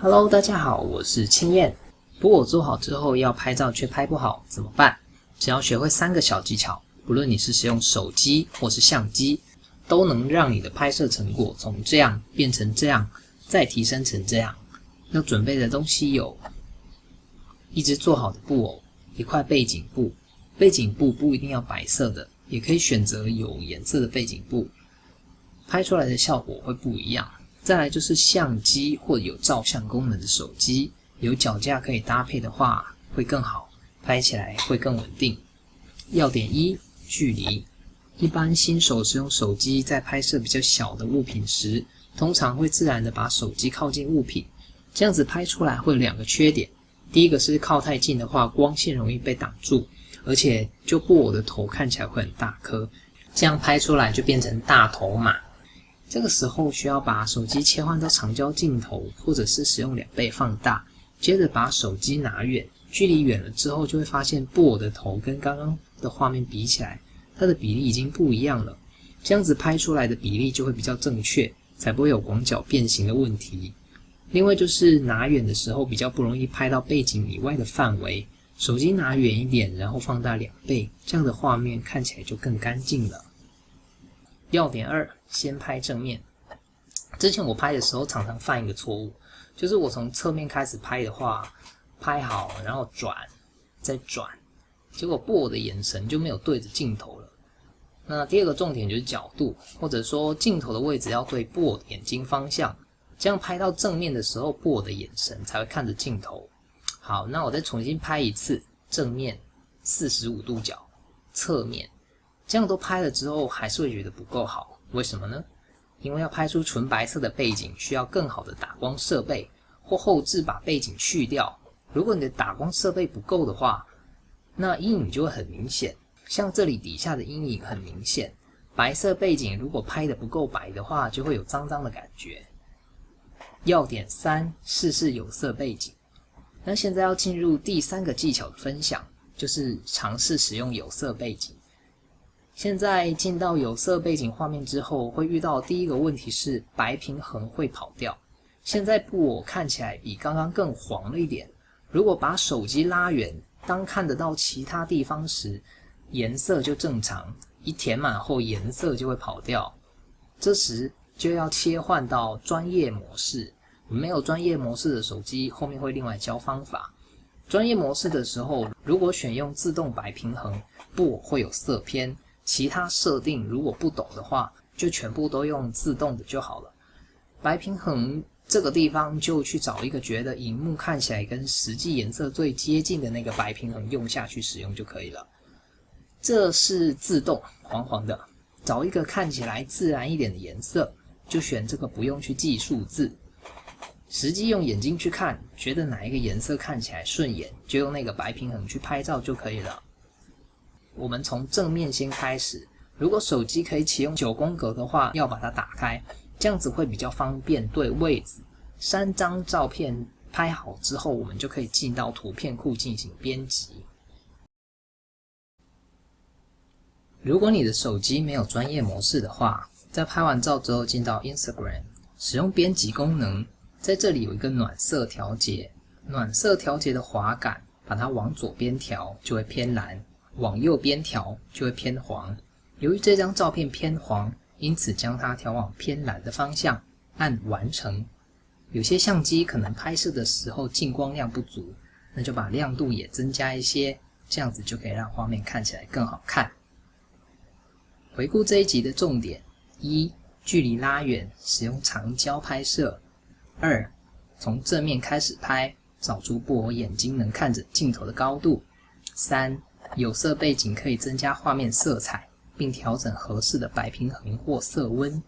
Hello， 大家好，我是青燕。布偶做好之后要拍照却拍不好怎么办？只要学会3个小技巧，不论你是使用手机或是相机，都能让你的拍摄成果从这样变成这样，再提升成这样。要准备的东西有一只做好的布偶，一块背景布，背景布不一定要白色的，也可以选择有颜色的背景布，拍出来的效果会不一样。再来就是相机或有照相功能的手机，有脚架可以搭配的话会更好，拍起来会更稳定。要点1：距离。一般新手使用手机在拍摄比较小的物品时，通常会自然的把手机靠近物品，这样子拍出来会有2个缺点。第一个是靠太近的话，光线容易被挡住，而且就布偶的头看起来会很大颗，这样拍出来就变成大头马。这个时候需要把手机切换到长焦镜头，或者是使用2倍放大，接着把手机拿远，距离远了之后就会发现布偶的头跟刚刚的画面比起来，它的比例已经不一样了，这样子拍出来的比例就会比较正确，才不会有广角变形的问题。另外就是拿远的时候比较不容易拍到背景以外的范围，手机拿远一点，然后放大2倍，这样的画面看起来就更干净了。要点2：先拍正面。之前我拍的时候常常犯一个错误，就是我从侧面开始拍的话，拍好然后转再转，结果布偶的眼神就没有对着镜头了。那第2个重点就是角度，或者说镜头的位置要对布偶的眼睛方向，这样拍到正面的时候，布偶的眼神才会看着镜头。好，那我再重新拍一次，正面45度角，侧面，这样都拍了之后还是会觉得不够好，为什么呢？因为要拍出纯白色的背景，需要更好的打光设备，或后置把背景去掉。如果你的打光设备不够的话，那阴影就会很明显，像这里底下的阴影很明显，白色背景如果拍得不够白的话，就会有脏脏的感觉。要点3：试试有色背景。那现在要进入第3个技巧的分享，就是尝试使用有色背景。现在进到有色背景画面之后，会遇到第1个问题是白平衡会跑掉。现在布偶看起来比刚刚更黄了一点，如果把手机拉远，当看得到其他地方时，颜色就正常，一填满后颜色就会跑掉。这时就要切换到专业模式，没有专业模式的手机后面会另外教方法。专业模式的时候，如果选用自动白平衡，布偶会有色偏，其他设定如果不懂的话，就全部都用自动的就好了。白平衡这个地方就去找一个觉得萤幕看起来跟实际颜色最接近的那个白平衡用下去使用就可以了。这是自动黄黄的，找一个看起来自然一点的颜色，就选这个，不用去记数字。实际用眼睛去看，觉得哪一个颜色看起来顺眼，就用那个白平衡去拍照就可以了。我们从正面先开始，如果手机可以启用9宫格的话，要把它打开，这样子会比较方便对位置。3张照片拍好之后，我们就可以进到图片库进行编辑。如果你的手机没有专业模式的话，在拍完照之后进到 Instagram， 使用编辑功能，在这里有一个暖色调节，暖色调节的滑杆，把它往左边调就会偏蓝，往右边调就会偏黄。由于这张照片偏黄，因此将它调往偏蓝的方向，按完成。有些相机可能拍摄的时候进光量不足，那就把亮度也增加一些，这样子就可以让画面看起来更好看。回顾这一集的重点： 1. 距离拉远，使用长焦拍摄。 2. 从正面开始拍，找出布偶眼睛能看着镜头的高度。 3. 有色背景可以增加画面色彩，并调整合适的白平衡或色温。